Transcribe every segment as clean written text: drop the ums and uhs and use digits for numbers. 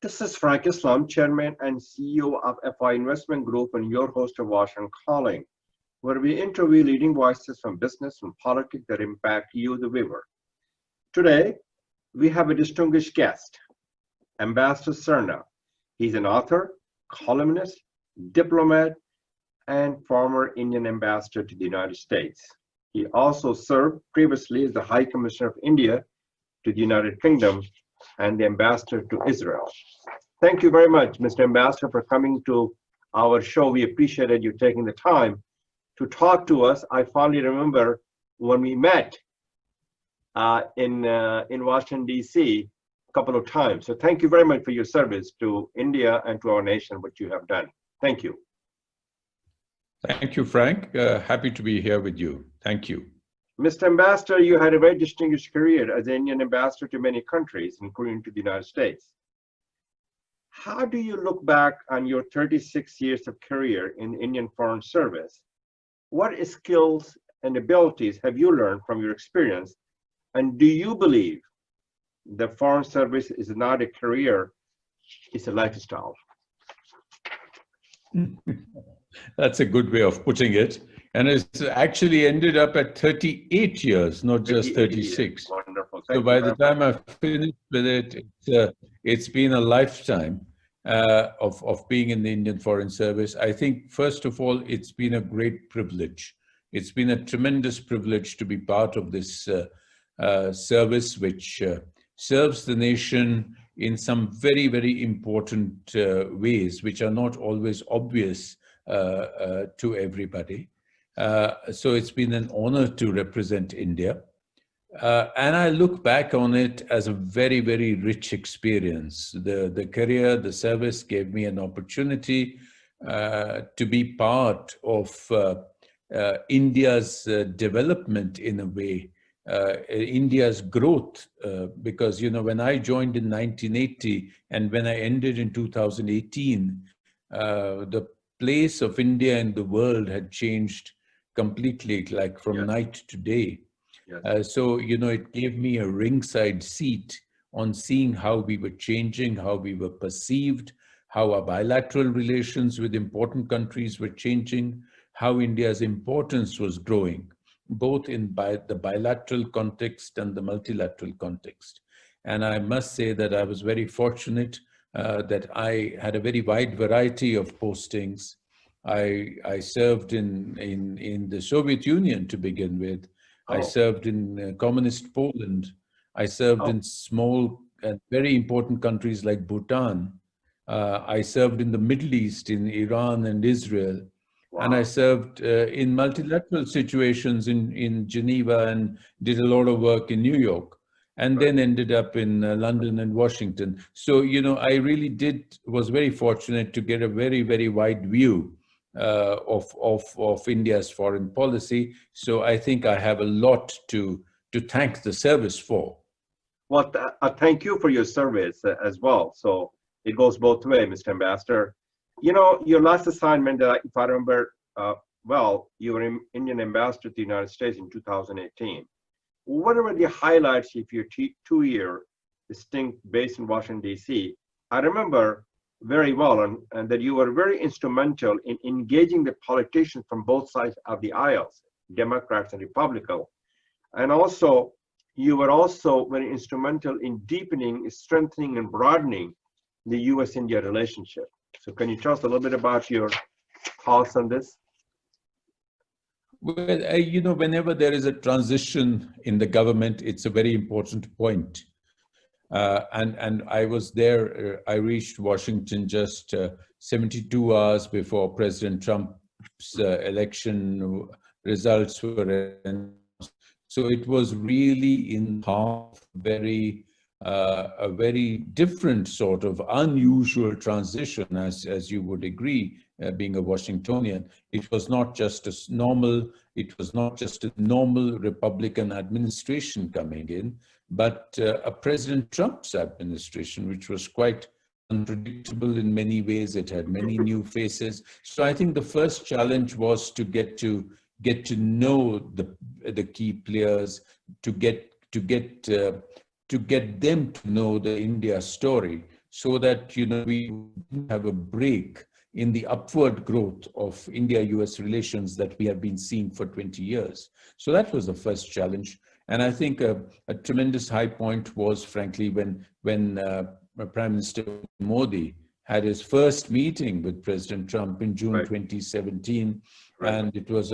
This is Frank Islam, Chairman and CEO of FI Investment Group and your host of Washington Calling, where we interview leading voices from business and politics that impact you, the viewer. Today, we have a distinguished guest, Ambassador Sarna. He's an author, columnist, diplomat, and former Indian ambassador to the United States. He also served previously as the High Commissioner of India to the United Kingdom and the ambassador to Israel. Thank you very much, Mr. Ambassador, for coming to our show. We appreciated you taking the time to talk to us. I fondly remember when we met in Washington, D.C. a couple of times. So thank you very much for your service to India and to our nation, what you have done. Thank you. Thank you, Frank. Happy to be here with you. Thank you. Mr. Ambassador, you had a very distinguished career as an Indian ambassador to many countries, including to the United States. How do you look back on your 36 years of career in the Indian Foreign Service? What skills and abilities have you learned from your experience? And do you believe the Foreign Service is not a career, it's a lifestyle? That's a good way of putting it. And it's actually ended up at 38 years, not just 36. Wonderful. So by the time I've finished with it, it's been a lifetime of being in the Indian Foreign Service. I think, first of all, it's been a great privilege. It's been a tremendous privilege to be part of this service, which serves the nation in some very, very important ways, which are not always obvious to everybody. So it's been an honor to represent India. And I look back on it as a very, very rich experience. The career, the service gave me an opportunity to be part of India's development in a way, India's growth, because, you know, when I joined in 1980 and when I ended in 2018, the place of India in the world had changed completely, like from night to day. Yes. So, you know, it gave me a ringside seat on seeing how we were changing, how we were perceived, how our bilateral relations with important countries were changing, how India's importance was growing, both in the bilateral context and the multilateral context. And I must say that I was very fortunate that I had a very wide variety of postings. I served in the Soviet Union to begin with. I served in communist Poland. I served in small and very important countries like Bhutan. I served in the Middle East, in Iran and Israel. Wow. And I served in multilateral situations in Geneva and did a lot of work in New York, and then ended up in London and Washington. So, you know, I really was very fortunate to get a very, very wide view of India's foreign policy. So I think I have a lot to thank the service for. Well, thank you for your service as well. So it goes both ways, Mr. Ambassador. You know, your last assignment, if I remember well, you were Indian ambassador to the United States in 2018. What were the highlights of your two-year distinct base in Washington, D.C.? I remember very well, and that you were very instrumental in engaging the politicians from both sides of the aisles, Democrats and Republicans. And also, you were also very instrumental in deepening, strengthening, and broadening the U.S.-India relationship. So can you tell us a little bit about your thoughts on this? Well, you know, whenever there is a transition in the government, it's a very important point. And I was there, I reached Washington just 72 hours before President Trump's election results were announced. So it was really in half a very different sort of unusual transition, as you would agree, being a Washingtonian. It was not just a normal Republican administration coming in, but a President Trump's administration, which was quite unpredictable in many ways. It had many new faces. So I think the first challenge was to get to know the key players, to get them to know the India story, so that, you know, we didn't have a break in the upward growth of India-US relations that we have been seeing for 20 years. So that was the first challenge. And I think a tremendous high point was, frankly, when Prime Minister Modi had his first meeting with President Trump in June 2017. And it was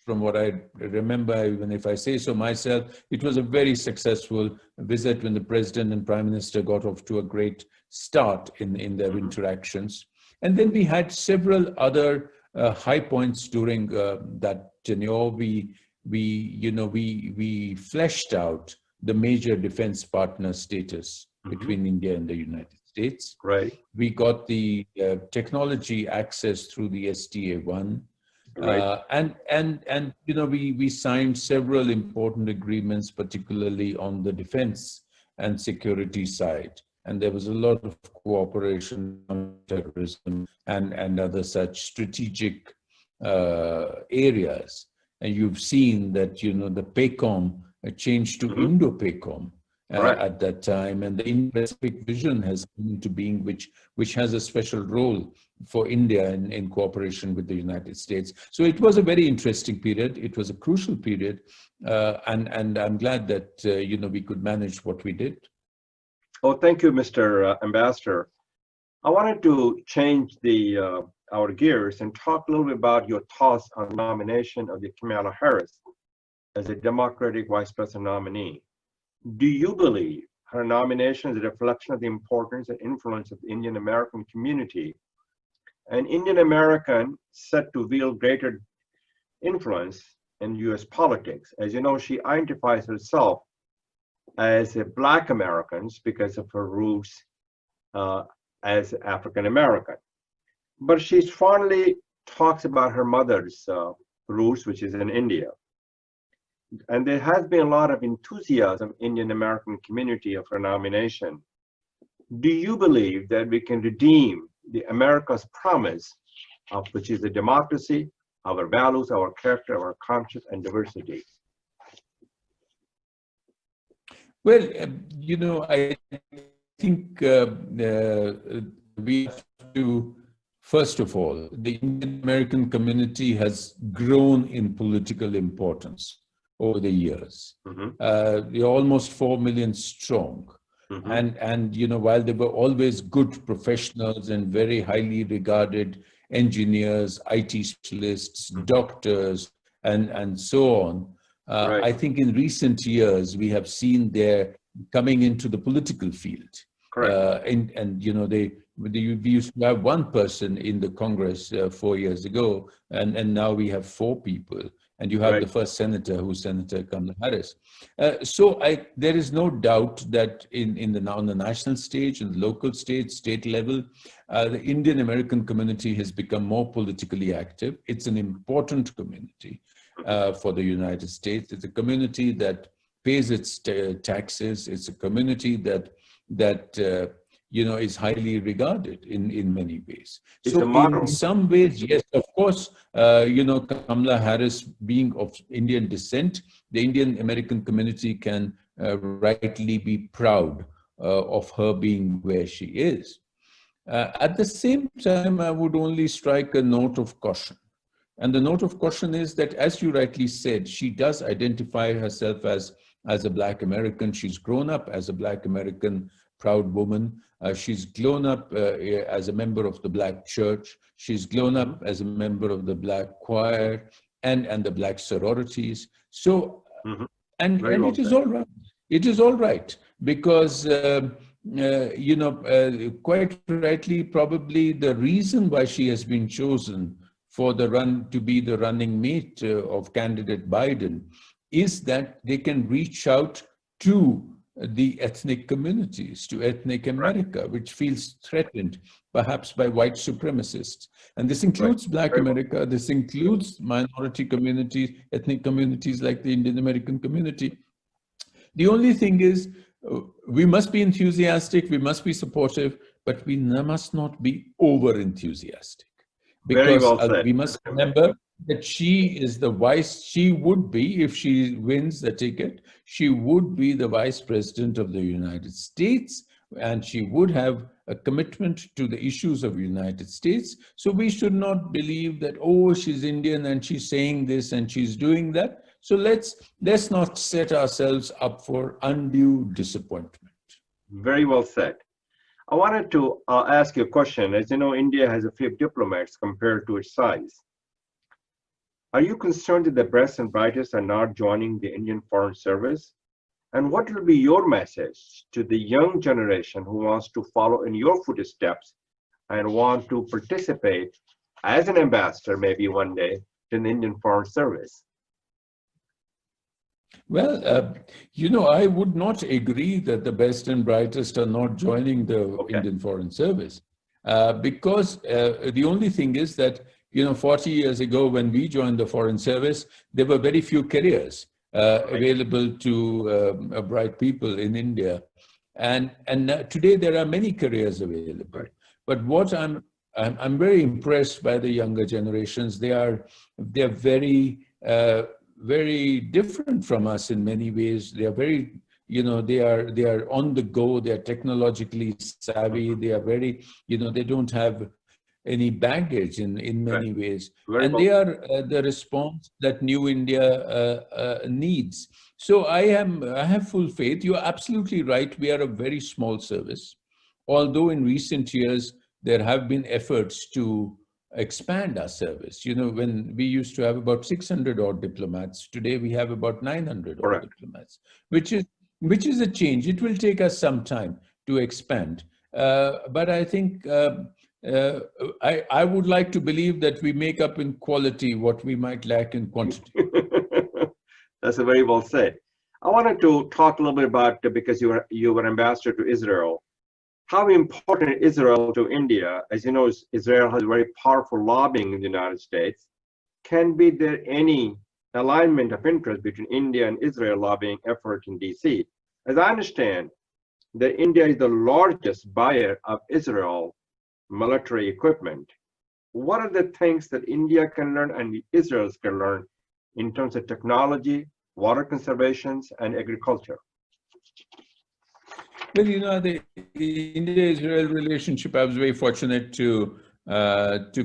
from what I remember, even if I say so myself, it was a very successful visit when the President and Prime Minister got off to a great start in their interactions. And then we had several other high points during that tenure. We fleshed out the major defense partner status between India and the United States. Right. We got the technology access through the STA1. Right. And you know, we signed several important agreements, particularly on the defense and security side. And there was a lot of cooperation on terrorism and other such strategic areas. And you've seen that, you know, the PACOM changed to Indo-PACOM at that time, and the Indo-Pacific vision has come into being, which has a special role for India in cooperation with the United States. So it was a very interesting period. It was a crucial period, and I'm glad that you know, we could manage what we did. Oh, thank you, Mr. Ambassador. I wanted to change our gears and talk a little bit about your thoughts on the nomination of the Kamala Harris as a Democratic Vice President nominee. Do you believe her nomination is a reflection of the importance and influence of the Indian American community, an Indian American set to wield greater influence in US politics? As you know, she identifies herself as a Black Americans because of her roots as African American. But she fondly talks about her mother's roots, which is in India. And there has been a lot of enthusiasm in the Indian American community of her nomination. Do you believe that we can redeem the America's promise, of which is a democracy, our values, our character, our conscience, and diversity? Well, you know, I think we have to, first of all, the Indian American community has grown in political importance over the years. They're almost 4 million strong. And you know, while they were always good professionals and very highly regarded engineers, IT specialists, doctors, and so on, I think in recent years, we have seen their coming into the political field. And you know, we used to have one person in the Congress 4 years ago, and now we have 4 people. And you have the first senator, who's Senator Kamala Harris. So there is no doubt that on the national stage, and local state level, the Indian American community has become more politically active. It's an important community for the United States. It's a community that pays its taxes. It's a community that you know, is highly regarded in many ways. So in some ways, yes, of course, you know, Kamala Harris being of Indian descent, the Indian American community can rightly be proud of her being where she is. At the same time, I would only strike a note of caution. And the note of caution is that, as you rightly said, she does identify herself as a Black American. She's grown up as a Black American proud woman. She's grown up as a member of the Black church. She's grown up as a member of the Black choir and the Black sororities. So, and it is all right. It is all right, because, you know, quite rightly, probably the reason why she has been chosen to be the running mate of candidate Biden is that they can reach out to the ethnic communities, to ethnic America, which feels threatened perhaps by white supremacists. And this includes Black America, this includes minority communities, ethnic communities like the Indian American community. The only thing is, we must be enthusiastic, we must be supportive, but we must not be over enthusiastic. Because we must remember that she would be, if she wins the ticket, she would be the Vice President of the United States, and she would have a commitment to the issues of the United States. So we should not believe that, oh, she's Indian and she's saying this and she's doing that. So let's not set ourselves up for undue disappointment. Very well said. I wanted to ask you a question. As you know, India has a few diplomats compared to its size. Are you concerned that the best and brightest are not joining the Indian Foreign Service? And what will be your message to the young generation who wants to follow in your footsteps and want to participate as an ambassador maybe one day in the Indian Foreign Service? Well, I would not agree that the best and brightest are not joining the Indian Foreign Service, because the only thing is that, 40 years ago when we joined the Foreign Service, there were very few careers available to bright people in India. And today there are many careers available. Right. But what I'm very impressed by the younger generations. They're very very different from us in many ways. They are very, they are on the go. They are technologically savvy. They are very, they don't have any baggage in many ways. And they are the response that New India needs. So I have full faith. You're absolutely right. We are a very small service. Although in recent years, there have been efforts to expand our service. When we used to have about 600 odd diplomats, today we have about 900 odd diplomats, which is a change. It will take us some time to expand. But I think I would like to believe that we make up in quality what we might lack in quantity. That's a very well said. I wanted to talk a little bit about, because you were ambassador to Israel, how important is Israel to India? As you know, Israel has very powerful lobbying in the United States. Can be there any alignment of interest between India and Israel lobbying effort in DC? As I understand, that India is the largest buyer of Israel military equipment. What are the things that India can learn and Israel can learn in terms of technology, water conservation, and agriculture? Well, the India-Israel relationship, I was very fortunate to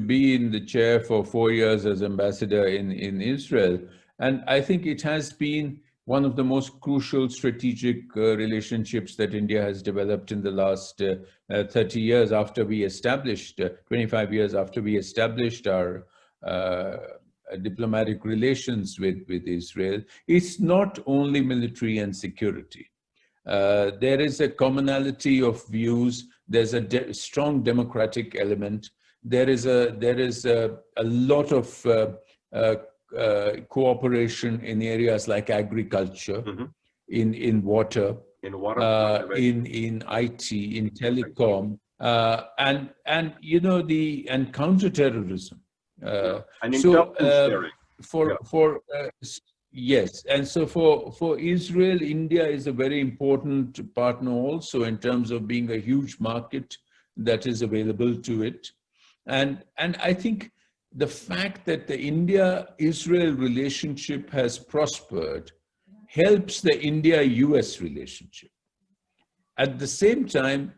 be in the chair for 4 years as ambassador in Israel. And I think it has been one of the most crucial strategic relationships that India has developed in the last 30 years after we established, 25 years after we established our diplomatic relations with Israel. It's not only military and security. There is a commonality of views. There's a strong democratic element. There is a lot of cooperation in areas like agriculture, in water, in IT, in telecom, and counterterrorism. And intelligence sharing. Yes, and so for Israel, India is a very important partner also in terms of being a huge market that is available to it. And I think the fact that the India-Israel relationship has prospered helps the India-US relationship. At the same time,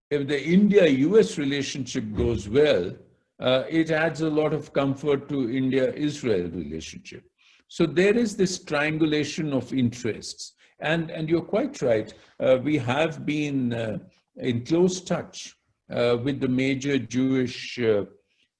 if the India-US relationship goes well, it adds a lot of comfort to India-Israel relationship. So there is this triangulation of interests. And you're quite right. We have been in close touch with the major Jewish,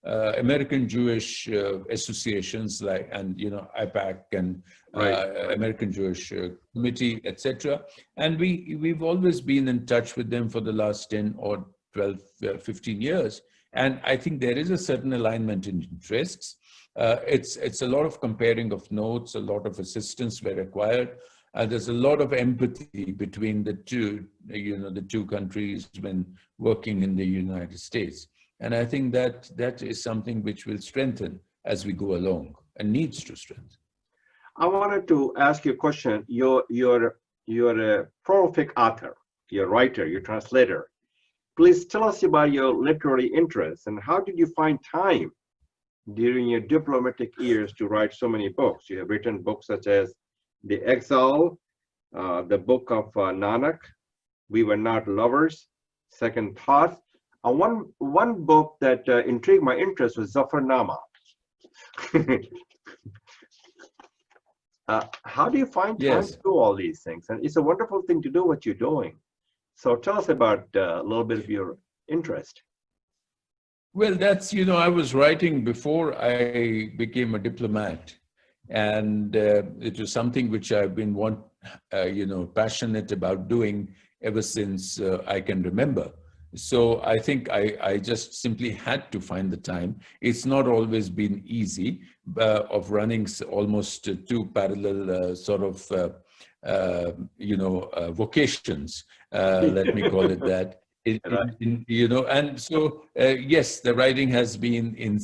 American Jewish associations IPAC and American Jewish Committee, etc. And we've always been in touch with them for the last 10 or 12, 15 years. And I think there is a certain alignment in interests. It's a lot of comparing of notes, a lot of assistance were required. There's a lot of empathy between the two countries when working in the United States. And I think that is something which will strengthen as we go along and needs to strengthen. I wanted to ask you a question. You're a prolific author, you're a writer, you're a translator. Please tell us about your literary interests and how did you find time during your diplomatic years to write so many books? You have written books such as The Exile, the book of Nanak, We Were Not Lovers, Second Thoughts. One book that intrigued my interest was Zafarnama. How do you find time Yes. to do all these things? And it's a wonderful thing to do what you're doing. So tell us about a little bit of your interest. Well, that's, I was writing before I became a diplomat. And it was something which I've been passionate about doing ever since I can remember. So I think I just simply had to find the time. It's not always been easy of running almost two parallel vocations, let me call it that. Right. And so, yes, the writing has been in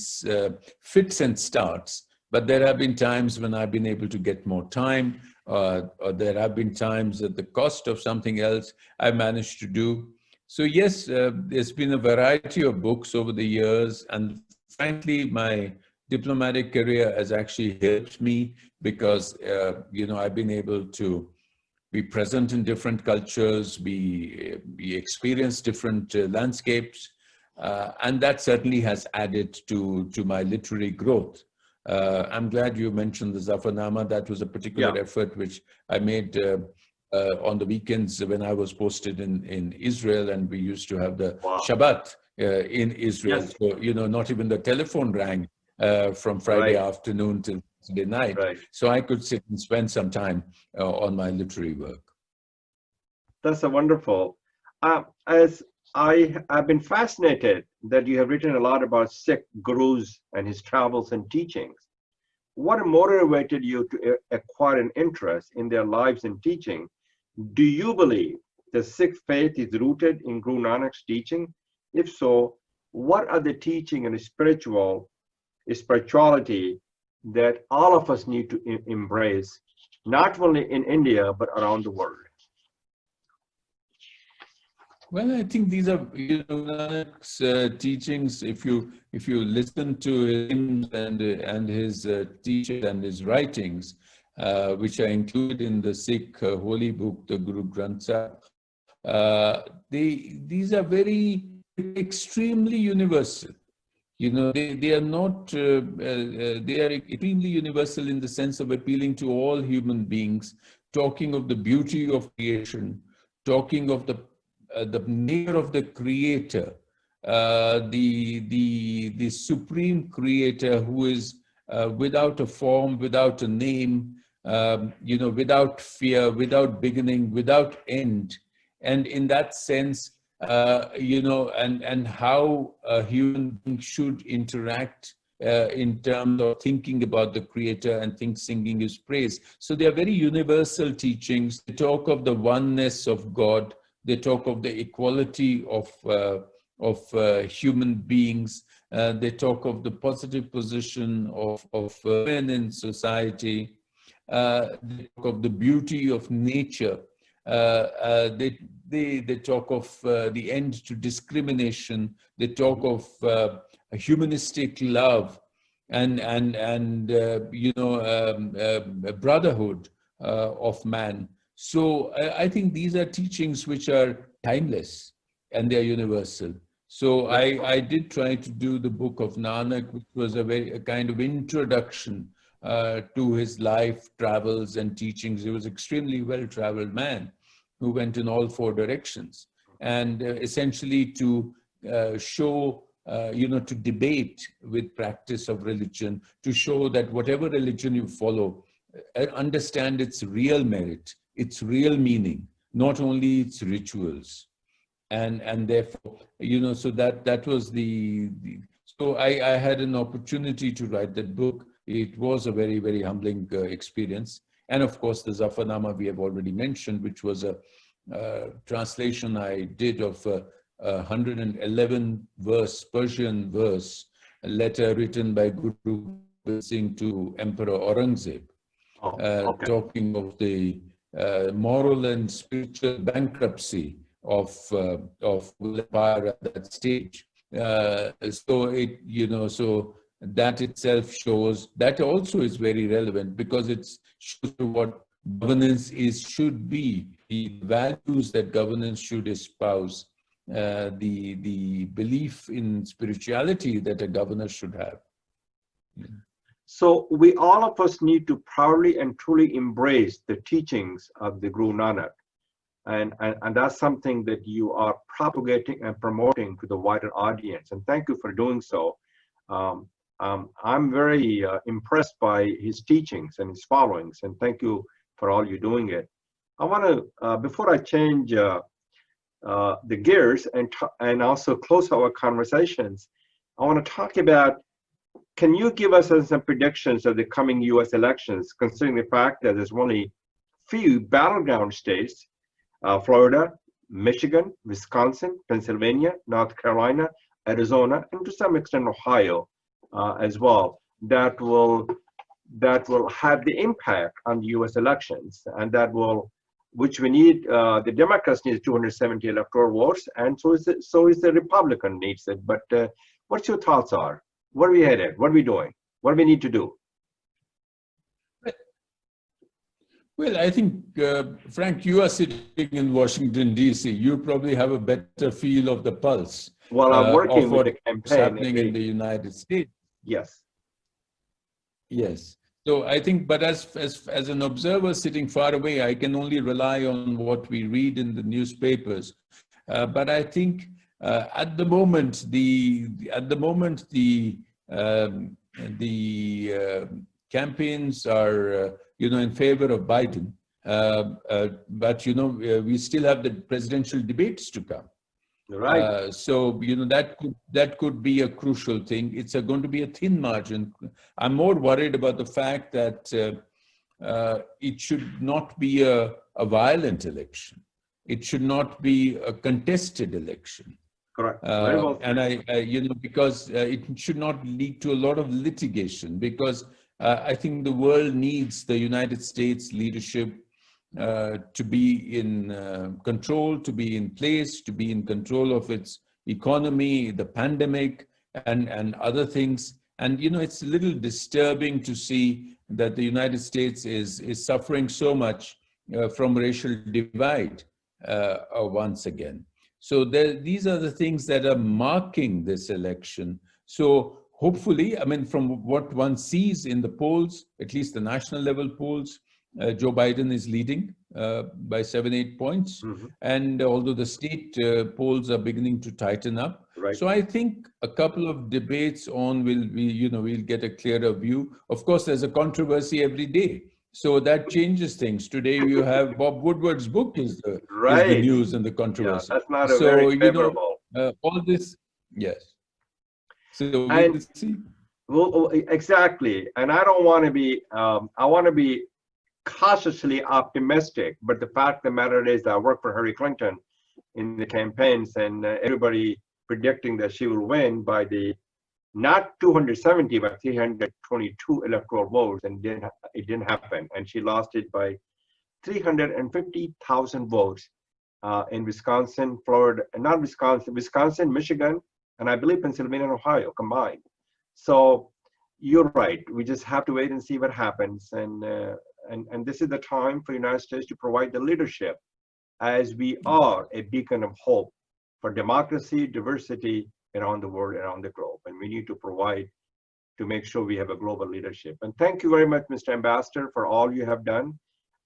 fits and starts, but there have been times when I've been able to get more time, or there have been times at the cost of something else I managed to do. So yes, there's been a variety of books over the years, and frankly, my diplomatic career has actually helped me because, I've been able to be present in different cultures, we experience different landscapes, and that certainly has added to my literary growth. I'm glad you mentioned the Zafarnama. That was a particular Yeah. effort which I made on the weekends when I was posted in Israel, and we used to have the Wow. Shabbat in Israel. Yes. So, not even the telephone rang from Friday Right. afternoon till Saturday night. Right. So I could sit and spend some time on my literary work. That's a wonderful. As I've been fascinated that you have written a lot about Sikh gurus and his travels and teachings. What motivated you to acquire an interest in their lives and teaching? Do you believe the Sikh faith is rooted in Guru Nanak's teaching? If so, what are the teaching and spirituality that all of us need to embrace, not only in India, but around the world? Well, I think these are Nanak's teachings. If you listen to him and his teachings and his writings, which are included in the Sikh holy book, the Guru Granth Sahib, these are very extremely universal. They are not. They are extremely universal in the sense of appealing to all human beings, talking of the beauty of creation, talking of the nature of the creator, the supreme creator who is without a form, without a name, without fear, without beginning, without end. And in that sense, and how a human being should interact in terms of thinking about the creator and singing his praise. So they are very universal teachings. They talk of the oneness of God. They talk of the equality of human beings. They talk of the positive position of men in society. They talk of the beauty of nature. They talk of the end to discrimination. They talk of a humanistic love and a brotherhood of man. So I think these are teachings which are timeless and they are universal. So I did try to do the Book of Nanak, which was a kind of introduction to his life, travels, and teachings. He was an extremely well-traveled man who went in all four directions, and essentially to show, to debate with practice of religion, to show that whatever religion you follow, understand its real merit, its real meaning, not only its rituals. And therefore, so that was so I had an opportunity to write that book. It was a very, very humbling experience. And of course, the Zafarnama we have already mentioned, which was a translation I did of a 111 verse, Persian verse, a letter written by Guru Singh to Emperor Aurangzeb, talking of the moral and spiritual bankruptcy of empire at that stage. So that itself shows, that also is very relevant because it shows what governance should be the values that governance should espouse, the belief in spirituality that a governor should have. So we all of us need to proudly and truly embrace the teachings of the Guru Nanak. And that's something that you are propagating and promoting to the wider audience. And thank you for doing so. I'm very impressed by his teachings and his followings. And thank you for all you doing it. I want to, before I change the gears and also close our conversations, I want to talk about, can you give us some predictions of the coming US elections, considering the fact that there's only few battleground states, Florida, Michigan, Wisconsin, Pennsylvania, North Carolina, Arizona, and to some extent Ohio as well, that will have the impact on the US elections, and that will, which we need, the Democrats need 270 electoral votes, and so is the Republican needs it. But what's your thoughts are? Where are we headed? What are we doing? What do we need to do? Well, I think, Frank, you are sitting in Washington, D.C. You probably have a better feel of the pulse. Well, I'm working with the what's campaign. happening in the United States. Yes. Yes. So I think, but as an observer sitting far away, I can only rely on what we read in the newspapers. But I think at the moment the campaigns are in favor of Biden, but we still have the presidential debates to come. Right. So that could be a crucial thing. It's going to be a thin margin. I'm more worried about the fact that it should not be a violent election. It should not be a contested election. Correct. Very well. And because it should not lead to a lot of litigation, because I think the world needs the United States leadership to be in control, to be in place, to be in control of its economy, the pandemic, and other things. And it's a little disturbing to see that the United States is suffering so much from racial divide once again. So these are the things that are marking this election. So hopefully, I mean, from what one sees in the polls, at least the national level polls, Joe Biden is leading by 7-8 points. Mm-hmm. And although the state polls are beginning to tighten up. Right. So I think a couple of debates on we'll get a clearer view. Of course, there's a controversy every day. So that changes things. Today you have Bob Woodward's book is the news and the controversy. Yeah, that's not a very favorable. All this, yes. So we'll see. Well, exactly. And I don't want to be, I want to be cautiously optimistic, but the fact of the matter is I worked for Hillary Clinton in the campaigns, and everybody predicting that she will win by the not 270 but 322 electoral votes, and it didn't happen, and she lost it by 350,000 votes in Wisconsin, Florida, not Wisconsin, Michigan, and I believe Pennsylvania and Ohio combined. So you're right. We just have to wait and see what happens, and this is the time for the United States to provide the leadership, as we are a beacon of hope for democracy, diversity around the world, around the globe. And we need to provide to make sure we have a global leadership. And thank you very much, Mr. Ambassador, for all you have done,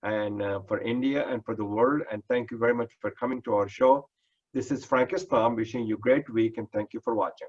and for India and for the world. And thank you very much for coming to our show. This is Frank Islam wishing you a great week, and thank you for watching.